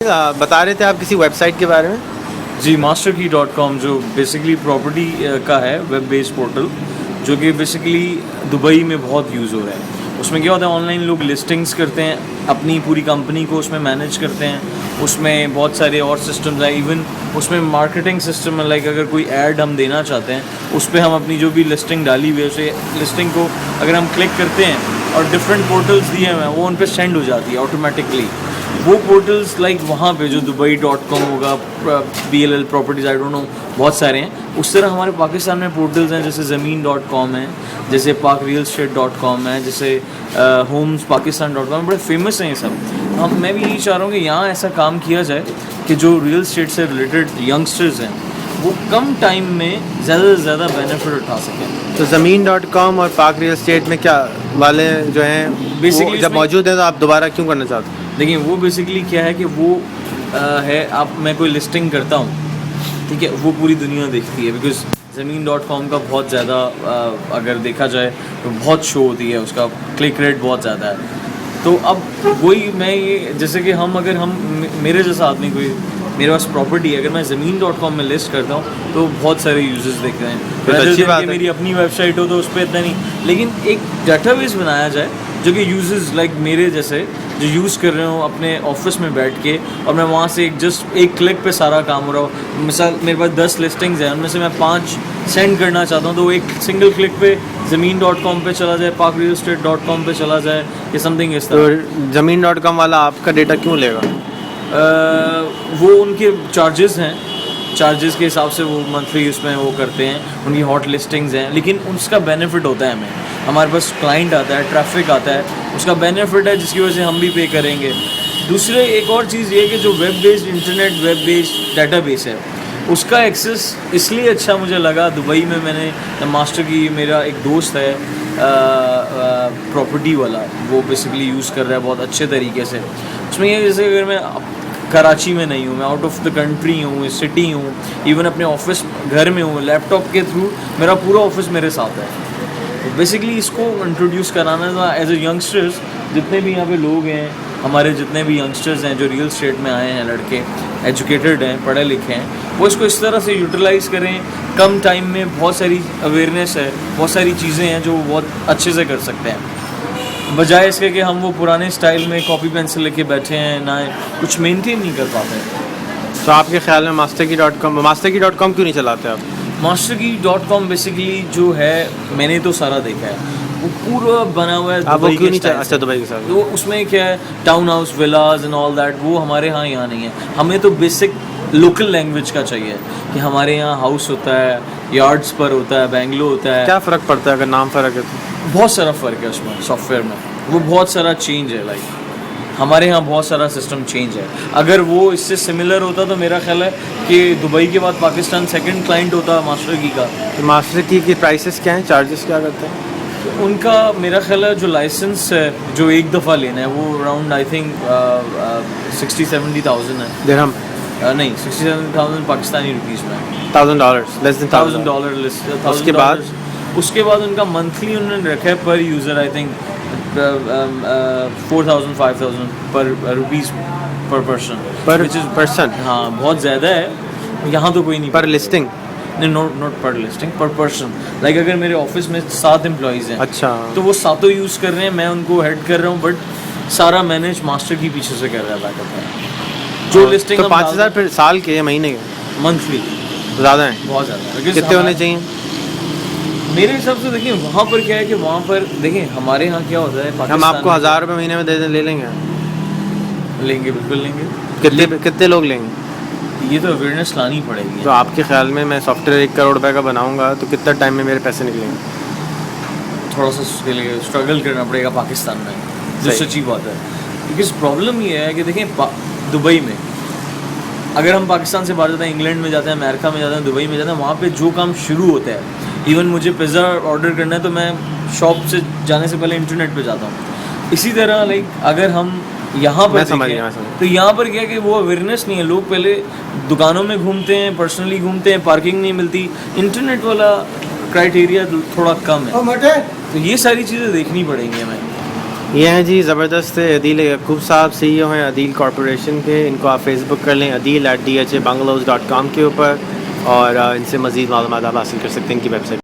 बता रहे थे आप किसी वेबसाइट के बारे में। जी, masterkey.com जो बेसिकली प्रॉपर्टी का है वेब बेस्ड पोर्टल, जो कि बेसिकली दुबई में बहुत यूज़ हो रहा है। उसमें क्या होता है, ऑनलाइन लोग लिस्टिंग्स करते हैं, अपनी पूरी कंपनी को उसमें मैनेज करते हैं। उसमें बहुत सारे और सिस्टम्स हैं, इवन उसमें मार्केटिंग सिस्टम है। लाइक अगर कोई ऐड हम देना चाहते हैं, उस पर हम अपनी जो भी लिस्टिंग डाली हुई है उसे लिस्टिंग को अगर हम क्लिक करते हैं और डिफरेंट पोर्टल्स दिए हुए हैं वो उन पर सेंड हो जाती है ऑटोमेटिकली। वो पोर्टल्स लाइक वहाँ पे जो dubai.com होगा, BLL properties, I don't know, बहुत सारे हैं। उस तरह हमारे पाकिस्तान में पोर्टल्स हैं, जैसे ज़मीन.com है, जैसे pakrealestate.com है, जैसे homespakistan.com, बड़े फेमस हैं ये सब। मैं भी यही चाह रहा हूँ कि यहाँ ऐसा काम किया जाए कि जो रियल स्टेट से रिलेटेड यंगस्टर्स हैं वो कम टाइम में ज़्यादा से ज़्यादा बेनिफिट उठा सकें। तो ज़मीन.com और पाक रियल एस्टेट में क्या वाले जो हैं बेसिकली जब मौजूद हैं तो आप दोबारा क्यों करना चाहते हैं? देखिए, वो बेसिकली क्या है कि वो है, आप मैं कोई लिस्टिंग करता हूँ, ठीक है, वो पूरी दुनिया देखती है। बिकॉज ज़मीन.com का बहुत ज़्यादा अगर देखा जाए तो बहुत शो होती है, उसका क्लिक रेट बहुत ज़्यादा है। तो अब वही मैं ये, जैसे कि मेरे जैसा आदमी, कोई मेरे पास प्रॉपर्टी है, अगर मैं ज़मीन.com में लिस्ट करता हूँ तो बहुत सारे यूजर्स देखते हैं। तो अच्छी बात है। मेरी अपनी वेबसाइट हो तो उस पर इतना नहीं, लेकिन एक डाटाबेस बनाया जाए जो कि यूजर्स लाइक मेरे जैसे जो यूज़ कर रहे हो अपने ऑफिस में बैठ के, और मैं वहाँ से जस्ट एक क्लिक पे सारा काम हो रहा हो। मिसाल मेरे पास 10 लिस्टिंग्स हैं, उनमें से मैं 5 सेंड करना चाहता हूँ, तो वो एक सिंगल क्लिक पे ज़मीन.com पे चला जाए, pakrealestate.com पे चला जाए, या समथिंग इस तरह। तो ज़मीन.com वाला आपका डेटा क्यों लेगा? वो उनके चार्जेस हैं, चार्जेस के हिसाब से वो मंथली उसमें वो करते हैं, उनकी हॉट लिस्टिंग्स हैं, लेकिन उसका बेनिफिट होता है हमें, हमारे पास क्लाइंट आता है, ट्रैफिक आता है, उसका बेनिफिट है जिसकी वजह से हम भी पे करेंगे। दूसरे एक और चीज़ ये है कि जो web based internet, web based database है, उसका एक्सेस इसलिए अच्छा मुझे लगा दुबई में। मैंने मास्टर की, मेरा एक दोस्त है प्रॉपर्टी वाला, वो बेसिकली यूज़ कर रहा है बहुत अच्छे तरीके से। उसमें ये, जैसे अगर मैं कराची में नहीं हूँ, मैं आउट ऑफ द कंट्री हूँ, सिटी हूँ, इवन अपने ऑफिस घर में हूँ, लैपटॉप के थ्रू मेरा पूरा ऑफिस मेरे साथ है। तो बेसिकली इसको इंट्रोड्यूस कराना था एज ए यंगस्टर्स। जितने भी यहाँ पे लोग हैं, हमारे जितने भी यंगस्टर्स हैं जो रियल स्टेट में आए हैं, लड़के एजुकेटेड हैं, पढ़े लिखे हैं, वो इसको इस तरह से यूटिलाइज़ करें। कम टाइम में बहुत सारी अवेयरनेस है, बहुत सारी चीज़ें हैं जो बहुत अच्छे से कर सकते हैं, बजाय इसके कि हम वो पुराने स्टाइल में कॉपी पेंसिल लेके बैठे हैं, ना कुछ मेंटेन नहीं कर पाते हैं। तो आपके ख्याल में masterkey.com क्यों नहीं चलाते आप? masterkey.com बेसिकली जो है, मैंने तो सारा देखा है, वो पूरा बना हुआ है आप वो दुबई क्यों के नहीं स्टाइल अच्छा से। दुबई के साथ? तो उसमें क्या है, town house, villas and all that, वो हमारे यहाँ नहीं है। हमें तो बेसिक लोकल लैंग्वेज का चाहिए कि हमारे यहाँ हाउस होता है, यार्ड्स पर होता है, बैंगलो होता है। क्या फ़र्क पड़ता है अगर नाम फ़र्क है तो? बहुत सारा फ़र्क है उसमें, सॉफ्टवेयर में वो बहुत सारा चेंज है। लाइक हमारे यहाँ बहुत सारा सिस्टम चेंज है। अगर वो इससे सिमिलर होता तो मेरा ख्याल है कि दुबई के बाद पाकिस्तान सेकंड क्लाइंट होता मास्टर की का। तो मास्टर की के प्राइसेस क्या हैं, चार्जेस क्या करते हैं? उनका मेरा ख्याल है जो लाइसेंस है, जो एक दफ़ा लेना है, वो अराउंड आई थिंक 60-70,000 है दिरहम? नहीं, 67,000 पाकिस्तानी रुपीज़ में। $1,000 लेस देन $1,000। उसके बाद उनका मंथली उन्होंने रखा है पर यूज़र, आई थिंक 4,000-5,000 पर रुपीज़ पर पर्सन, पर विच इज़ पर्सन? हाँ, बहुत ज़्यादा है। यहाँ तो कोई नहीं पर लिस्टिंग? नहीं, नॉट पर लिस्टिंग, पर पर्सन। लाइक अगर मेरे ऑफिस में 7 एम्प्लॉयज़ हैं, अच्छा, तो वो सातों यूज़ कर रहे हैं, मैं उनको हेड कर रहा हूँ, बट सारा मैनेज मास्टर की पीछे से कर रहा है बैकअप में। जो लिस्टिंग तो 5,000 फिर साल के या महीने के? मंथली ज़्यादा हैं? बहुत ज़्यादा। कितने होने चाहिए? मेरे हिसाब से देखिए, वहाँ पर क्या है कि वहाँ पर देखिए, हमारे यहाँ क्या होता है, हम आपको 1,000 रुपये महीने में दे दें, ले लेंगे? लेंगे, बिल्कुल लेंगे। कितने लोग लेंगे? ये तो अवेयरनेस लानी पड़ेगी। तो आपके ख्याल में मैं सॉफ्टवेयर 1 करोड़ रुपए का बनाऊंगा तो कितना टाइम में मेरे पैसे निकलेंगे? थोड़ा सा उसके लिए स्ट्रगल करना पड़ेगा पाकिस्तान में, जो सच्ची बात है। बिकॉज प्रॉब्लम ये है कि देखें, दुबई में अगर हम पाकिस्तान से बाहर जाते हैं, इंग्लैंड में जाते हैं, अमेरिका में जाते हैं, दुबई में जाते हैं, वहाँ पे जो काम शुरू होता है, इवन मुझे पिज़्ज़ा ऑर्डर करना है तो मैं शॉप से जाने से पहले इंटरनेट पे जाता हूँ। इसी तरह लाइक अगर हम यहाँ पर देखें तो यहाँ पर क्या है कि वो अवेयरनेस नहीं है। लोग पहले दुकानों में घूमते हैं, पर्सनली घूमते हैं, पार्किंग नहीं मिलती, इंटरनेट वाला क्राइटेरिया थोड़ा कम है। तो ये सारी चीज़ें देखनी पड़ेंगी हमें। ये हैं जी ज़बरदस्त अदील यकूब साहब, CEO हैं अदील कॉरपोरेशन के। इनको आप फेसबुक कर लें adil@dhabangalows.com के ऊपर, और इनसे मज़ीद मालूमात आप हासिल कर सकते हैं इनकी वेबसाइट।